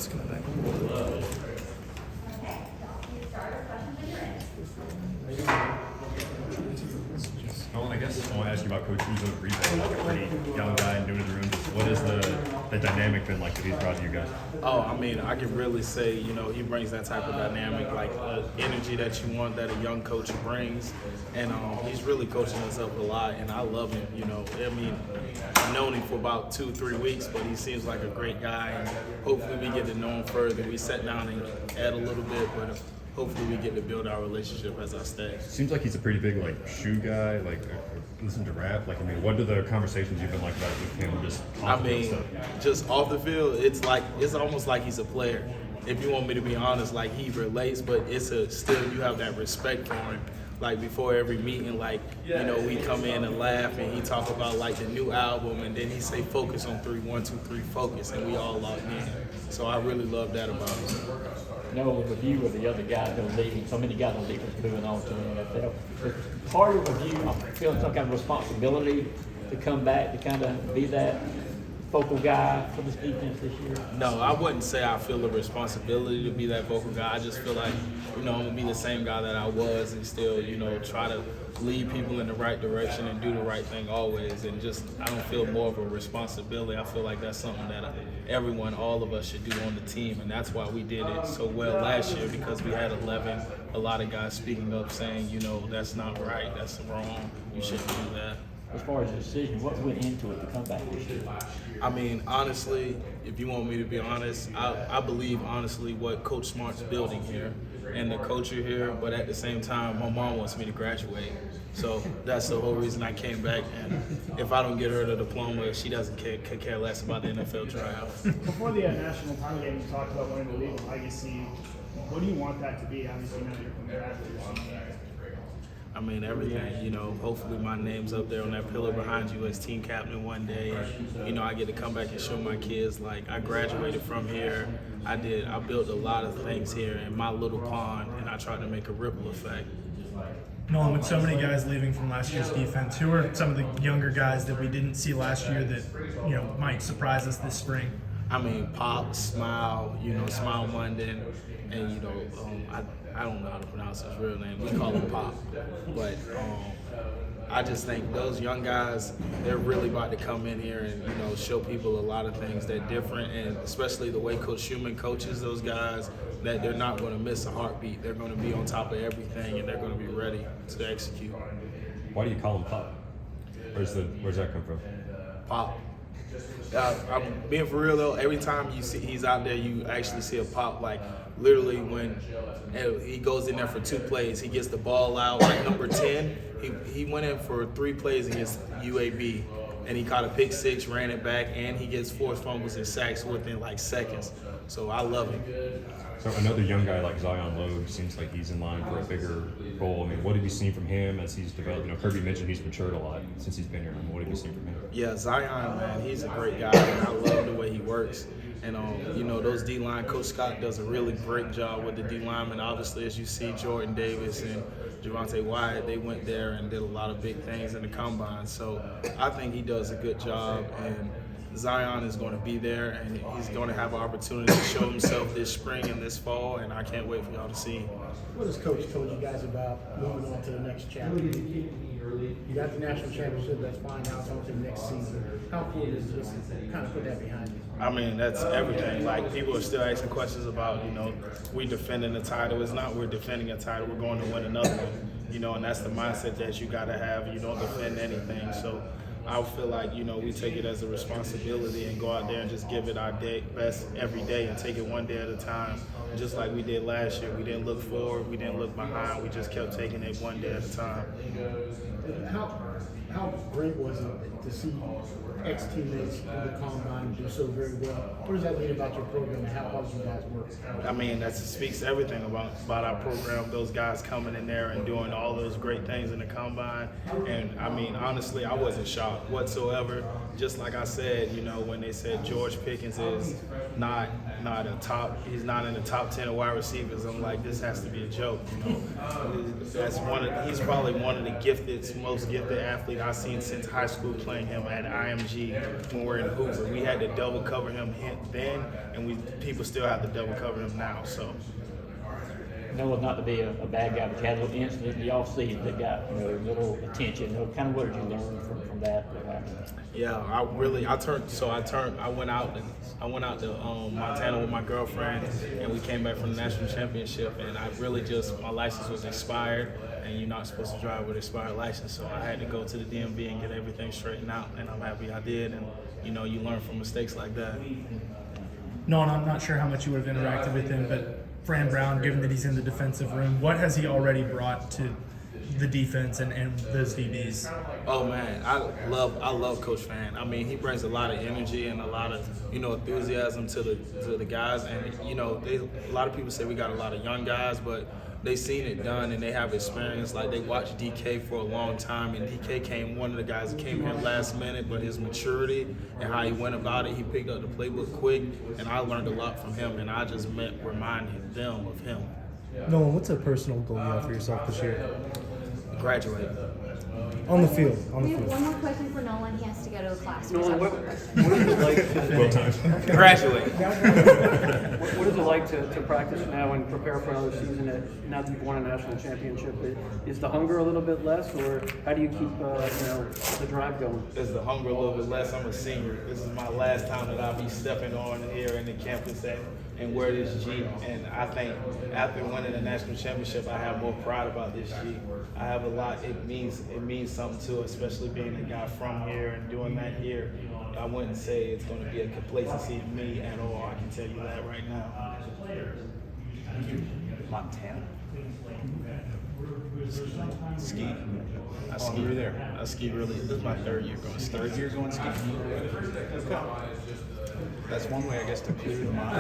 Let's go back. Nolan, I guess I want to ask you about Coach Uzo's replay. Like a pretty young guy new to the room. Just what is the dynamic been like that he's brought to you guys? Oh, I mean, I can really say, he brings that type of dynamic, like energy that you want, that a young coach brings. And he's really coaching us up a lot, and I love him, I mean, I've known him for about 2-3 weeks, but he seems like a great guy, and hopefully we get to know him further. We sat down and add a little bit, but hopefully we get to build our relationship as I stay. Seems like he's a pretty big shoe guy. Listen to rap. What are the conversations you've been like about with him? Just off the field stuff? Just off the field, it's almost like he's a player. If you want me to be honest, he relates, but still you have that respect for him. Before every meeting, we come in and laugh, and he talk about the new album, and then he say focus on 3, 1, 2, 3, focus, and we all locked in. So I really love that about him. With you or the other guys that are leaving, so many guys on defense moving on to the NFL. Is part of you feeling some kind of responsibility to come back to kind of be that focal guy for this defense this year? No, I wouldn't say I feel a responsibility to be that vocal guy. I just feel like, I'm gonna be the same guy that I was, and still, try to lead people in the right direction and do the right thing always. And I don't feel more of a responsibility. I feel like that's something that all of us should do on the team, and that's why we did it so well last year, because we had 11, a lot of guys speaking up saying, that's not right, that's wrong, you shouldn't do that. As far as the decision, what went into it to come back this year? I mean, honestly, if you want me to be honest, I believe honestly what Coach Smart's building here and the culture here, but at the same time, my mom wants me to graduate. So that's the whole reason I came back, and if I don't get her the diploma, she doesn't care less about the NFL tryout. Before the national title game, you talked about wanting to leave a legacy. What do you want that to be? Obviously, now you're coming back to your senior. I mean, everything, hopefully my name's up there on that pillar behind you as team captain one day. And, I get to come back and show my kids, I graduated from here. I built a lot of things here in my little pond, and I tried to make a ripple effect. Nolan, with so many guys leaving from last year's defense, who are some of the younger guys that we didn't see last year that, might surprise us this spring? I mean, Pop, Smile, Smile Munden, and, I don't know how to pronounce his real name. We call him Pop. But I just think those young guys, they're really about to come in here and, show people a lot of things that are different, and especially the way Coach Schumann coaches those guys, that they're not going to miss a heartbeat. They're going to be on top of everything, and they're going to be ready to execute. Why do you call him Pop? Where's that come from? Pop. I'm being for real though. Every time you see he's out there, you actually see a pop. Literally when he goes in there for 2 plays, he gets the ball out. Number 10, he went in for 3 plays against UAB, and he caught a pick 6, ran it back, and he gets forced fumbles and sacks within seconds. So I love him. So another young guy like Zion Logue seems like he's in line for a bigger role. What have you seen from him as he's developed? Kirby mentioned he's matured a lot since he's been here. What have you seen from him? Yeah, Zion, man, he's a great guy, and I love the way he works. And, those D-line, Coach Scott does a really great job with the D-linemen. Obviously, as you see, Jordan Davis and Javonte Wyatt, they went there and did a lot of big things in the combine. So I think he does a good job, and Zion is going to be there, and he's going to have an opportunity to show himself this spring and this fall, and I can't wait for y'all to see him. What has Coach told you guys about moving on to the next chapter? You got the national championship, that's fine, now it's on to the next season. How important is this to kind of put that behind you? I mean, that's everything. People are still asking questions about, we defending the title. It's not we're defending a title, we're going to win another one, and that's the mindset that you got to have. You don't defend anything. So I feel like, we take it as a responsibility and go out there and just give it our best every day and take it one day at a time. Just like we did last year. We didn't look forward, we didn't look behind, we just kept taking it one day at a time. How great was it to see ex-teammates in the combine do so very well? What does that mean about your program and how hard you guys work? I mean, that speaks everything about our program, those guys coming in there and doing all those great things in the combine. And I mean, honestly, I wasn't shocked. whatsoever. Just like I said, you know, when they said George Pickens is not a top, he's not in the top 10 of wide receivers, I'm like, this has to be a joke. You know, he's probably one of the most gifted athlete I've seen since high school, playing him at IMG when we're in Hoover. We had to double cover him then, and people still have to double cover him now. So. Nolan, not to be a bad guy, but you had a little incident in the offseason that got a little attention. Kind of what did you learn from that? Yeah, I went out to Montana with my girlfriend, and we came back from the national championship, and my license was expired, and you're not supposed to drive with expired license, so I had to go to the DMV and get everything straightened out, and I'm happy I did, and you know, you learn from mistakes like that. No, and I'm not sure how much you would have interacted with him, but Fran Brown, given that he's in the defensive room, what has he already brought to the defense and those DBs? Oh man, I love Coach Fan. I mean, he brings a lot of energy and a lot of, you know, enthusiasm to the guys. And you know, a lot of people say we got a lot of young guys, but they seen it done and they have experience. Like, they watched DK for a long time, and DK one of the guys that came here last minute, but his maturity and how he went about it, he picked up the playbook quick, and I learned a lot from him, and I just remind them of him. Nolan, what's a personal goal you have for yourself this year? Graduate. On the field. We have one more question for Nolan. He has to go to a class. Nolan, what is it like to, Well timed. Graduate. what is it like to practice now and prepare for another season now that you've won a national championship? Is the hunger a little bit less, or how do you keep the drive going? Is the hunger a little bit less? I'm a senior. This is my last time that I'll be stepping on here in the campus and wear this G. And I think after winning the national championship, I have more pride about this G. I have a lot. It means something too, especially being a guy from here and doing that here. I wouldn't say it's going to be a complacency to me at all. I can tell you that right now. Montana. Ski. I ski there. I ski really. This is my third year going ski. Third year going skiing. Okay. That's one way, I guess, to clear the mind.